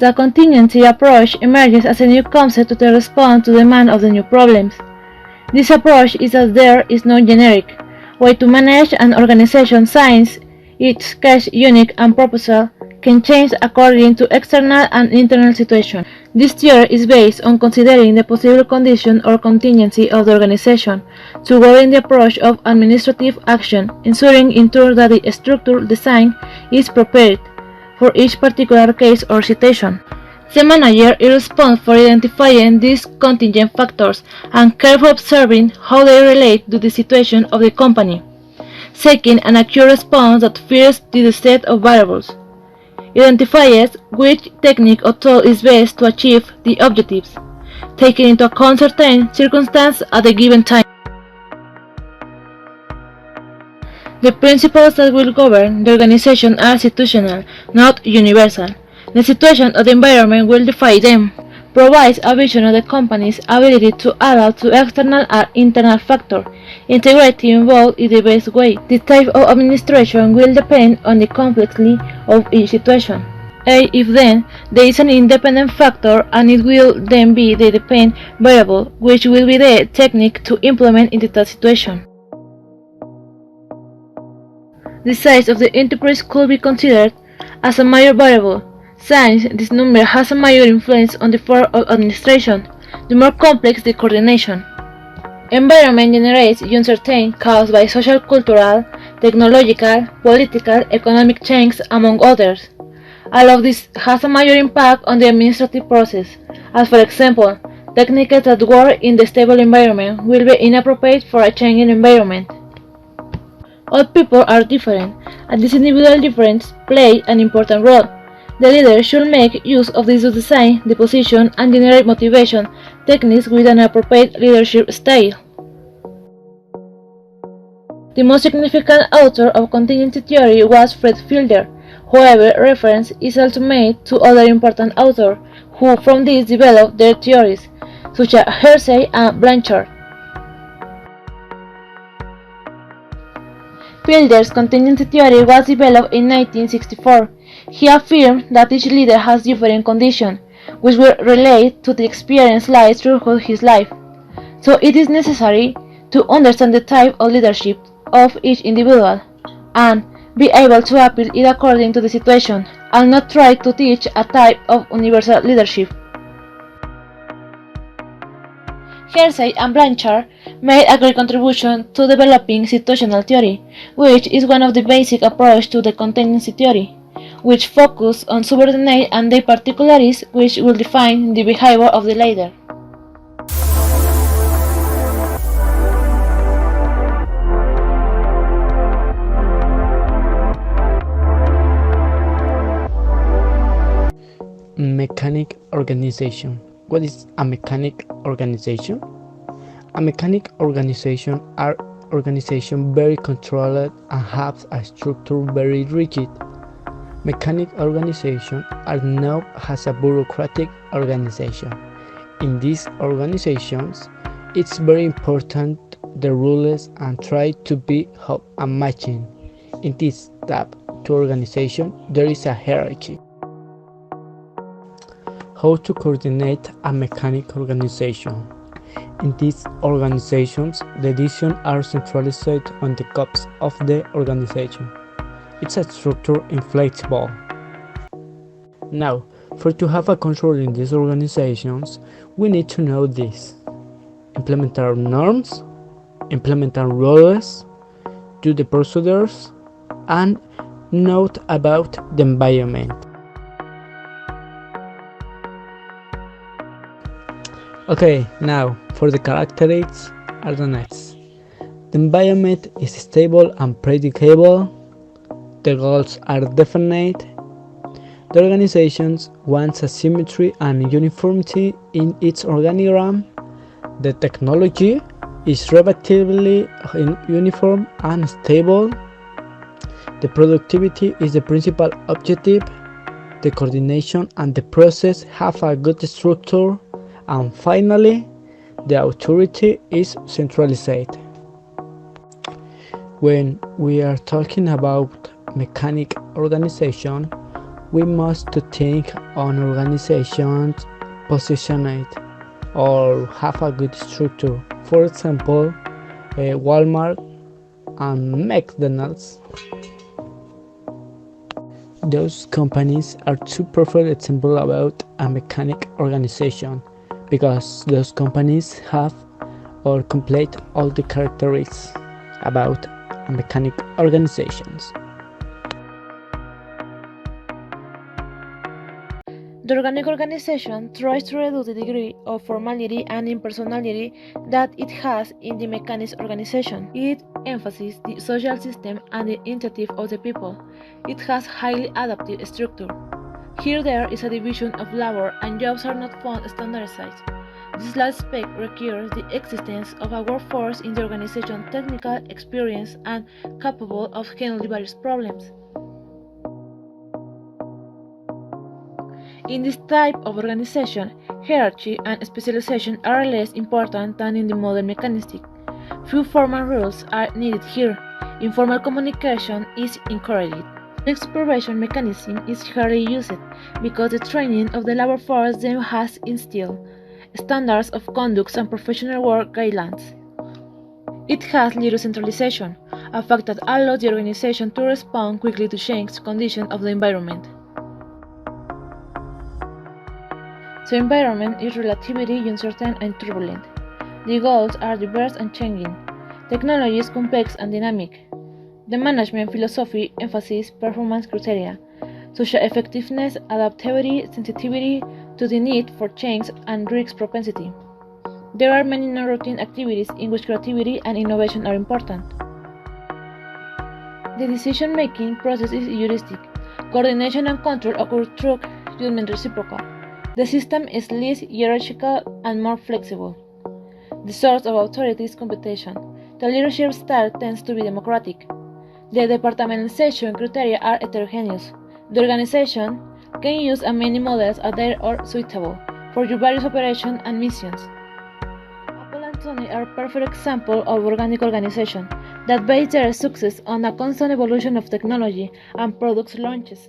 The contingency approach emerges as a new concept to respond to demand of the new problems. This approach is that there is no generic way to manage an organization since each case unique and proposal can change according to external and internal situations. This theory is based on considering the possible condition or contingency of the organization to govern the approach of administrative action, ensuring in turn that the structure design is prepared for each particular case or situation. The manager is responsible for identifying these contingent factors and carefully observing how they relate to the situation of the company, seeking an accurate response that fits the set of variables. Identifies which technique or tool is best to achieve the objectives, taking into account certain circumstances at a given time. The principles that will govern the organization are situational, not universal. The situation of the environment will define them, provides a vision of the company's ability to adapt to external and internal factors, integrating both in the best way. The type of administration will depend on the complexity of each situation. If then there is an independent factor and it will then be the dependent variable, which will be the technique to implement into that situation. The size of the enterprise could be considered as a major variable, since this number has a major influence on the form of administration. The more complex the coordination. Environment generates uncertainty caused by social, cultural, technological, political, economic changes, among others. All of this has a major impact on the administrative process, as for example, techniques that work in the stable environment will be inappropriate for a changing environment. All people are different, and this individual difference plays an important role. The leader should make use of this to design the position and generate motivation techniques with an appropriate leadership style. The most significant author of contingency theory was Fred Fielder. However, reference is also made to other important authors who from this developed their theories, such as Hersey and Blanchard. Fielder's contingency theory was developed in 1964. He affirmed that each leader has different conditions, which will relate to the experience lived throughout his life. So it is necessary to understand the type of leadership of each individual, and be able to apply it according to the situation, and not try to teach a type of universal leadership. Hersey and Blanchard made a great contribution to developing situational theory, which is one of the basic approaches to the contingency theory, which focus on subordinates and their particularities, which will define the behavior of the leader. Mechanic organization. What is a mechanic organization? A mechanic organization are organization very controlled and have a structure very rigid. Mechanic organization are known as a bureaucratic organization. In these organizations, it's very important the rules and try to be a matching. In this type to organization, there is a hierarchy. How to coordinate a mechanic organization. In these organizations, the decisions are centralized on the cups of the organization. It's a structure inflexible. Now, for to have a control in these organizations, we need to know this. Implement our norms, implement our rules, do the procedures, and note about the environment. Okay, now for the characteristics are the next. The environment is stable and predictable. The goals are definite. The organization wants a symmetry and uniformity in its organigram. The technology is relatively uniform and stable. The productivity is the principal objective. The coordination and the process have a good structure. And finally, the authority is centralized. When we are talking about mechanic organization, we must to think on organizations positioned or have a good structure. For example, Walmart and McDonald's. Those companies are two perfect examples about a mechanic organization because those companies have or complete all the characteristics about a mechanic organizations. The organic organization tries to reduce the degree of formality and impersonality that it has in the mechanics organization. It emphasizes the social system and the initiative of the people. It has highly adaptive structure. Here there is a division of labor and jobs are not found standardized. This last aspect requires the existence of a workforce in the organization technical, experienced, and capable of handling various problems. In this type of organization, hierarchy and specialization are less important than in the modern mechanistic. Few formal rules are needed here. Informal communication is encouraged. The supervision mechanism is hardly used because the training of the labor force then has instilled standards of conduct and professional work guidelines. It has little centralization, a fact that allows the organization to respond quickly to changed conditions of the environment. The environment is relatively uncertain and turbulent. The goals are diverse and changing. Technology is complex and dynamic. The management philosophy emphasizes performance criteria, such as effectiveness, adaptability, sensitivity to the need for change, and risk propensity. There are many non-routine activities in which creativity and innovation are important. The decision-making process is heuristic. Coordination and control occur through judgment reciprocal. The system is less hierarchical and more flexible. The source of authority is computation. The leadership style tends to be democratic. The departmentalization criteria are heterogeneous. The organization can use as many models as there are suitable for your various operations and missions. Apple and Sony are perfect examples of organic organization that base their success on a constant evolution of technology and product launches.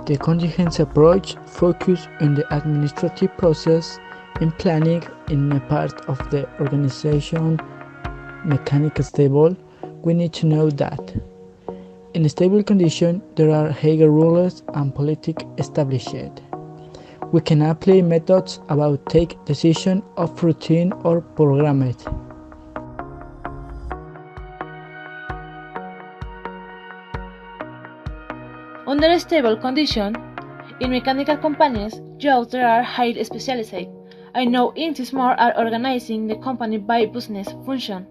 The contingency approach focuses on the administrative process and planning in a part of the organization mechanical stable. We need to know that in a stable condition there are higher rules and politics established. We can apply methods about take decision of routine or programmed. Under a stable condition, in mechanical companies, jobs that are highly specialized. I know instances more are organizing the company by business function,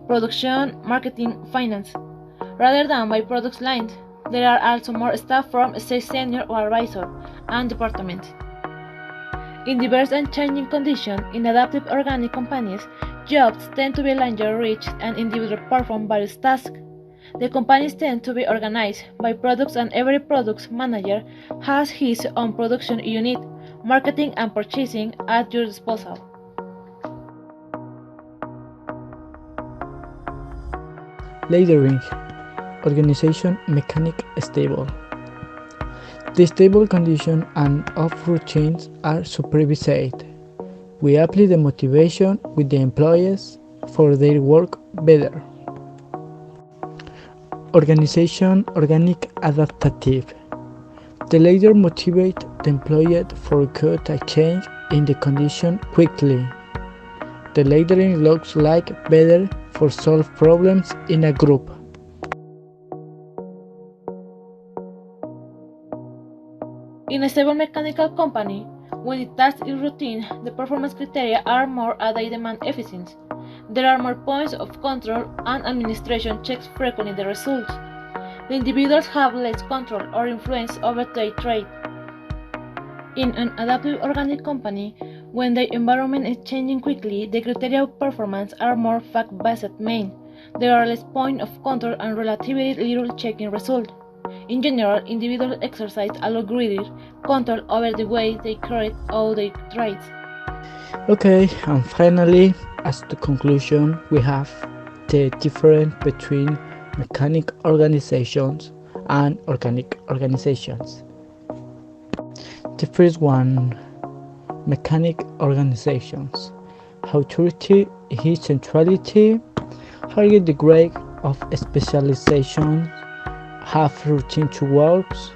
production, marketing, finance, rather than by product lines. There are also more staff from sales senior or advisor and department. In diverse and changing conditions, in adaptive organic companies, jobs tend to be larger, rich, and individuals perform various tasks. The companies tend to be organized by products and every product manager has his own production unit, marketing and purchasing at your disposal. Layering organization mechanic stable. The stable condition and of routines are supervised. We apply the motivation with the employees for their work better. Organization organic adaptative. The leader motivates the employee for good a change in the condition quickly. The leadering looks like better for solve problems in a group. In a stable mechanical company, when the task is routine, the performance criteria are more as they demand efficiency. There are more points of control and administration checks frequently the results. The individuals have less control or influence over their trade. In an adaptive organic company, when the environment is changing quickly, the criteria of performance are more fact-based main. There are less points of control and relatively little checking result. In general, individuals exercise a lot greater control over the way they carry out their trades. Okay, and finally, as the conclusion, we have the difference between mechanic organizations and organic organizations. The first one, mechanic organizations. Authority is centrality, higher degree of specialization, have routine to works,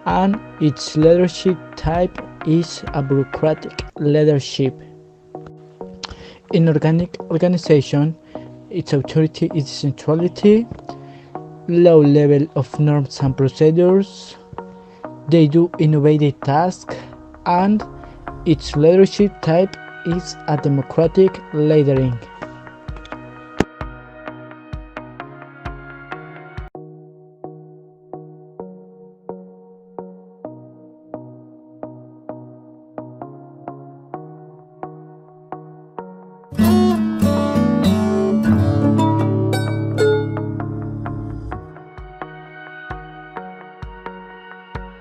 and its leadership type is a bureaucratic leadership. In organic organization, its authority is centrality, low level of norms and procedures, they do innovative tasks, and its leadership type is a democratic leadering.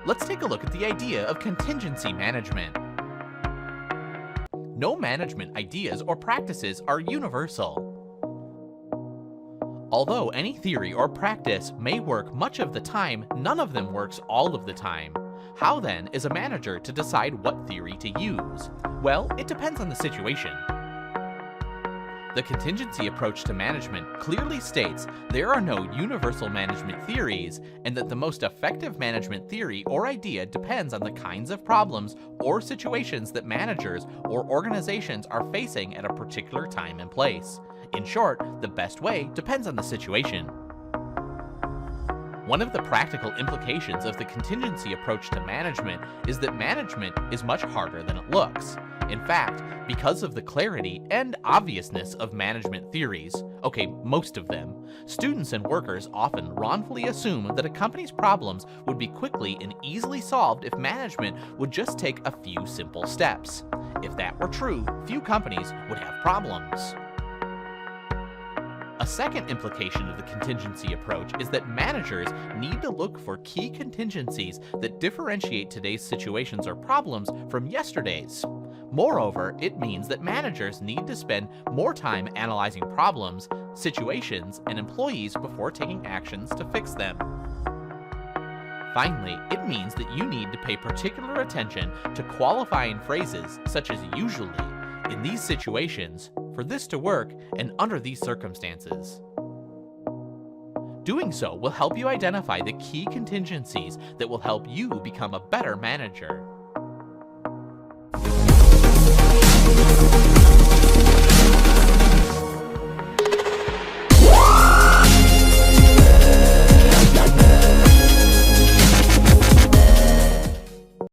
Let's take a look at the idea of contingency management. No management ideas or practices are universal. Although any theory or practice may work much of the time, none of them works all of the time. How then is a manager to decide what theory to use? Well, it depends on the situation. The contingency approach to management clearly states there are no universal management theories, and that the most effective management theory or idea depends on the kinds of problems or situations that managers or organizations are facing at a particular time and place. In short, the best way depends on the situation. One of the practical implications of the contingency approach to management is that management is much harder than it looks. In fact, because of the clarity and obviousness of management theories, okay, most of them, students and workers often wrongfully assume that a company's problems would be quickly and easily solved if management would just take a few simple steps. If that were true, few companies would have problems. A second implication of the contingency approach is that managers need to look for key contingencies that differentiate today's situations or problems from yesterday's. Moreover, it means that managers need to spend more time analyzing problems, situations, and employees before taking actions to fix them. Finally, it means that you need to pay particular attention to qualifying phrases such as usually, in these situations, for this to work, and under these circumstances. Doing so will help you identify the key contingencies that will help you become a better manager.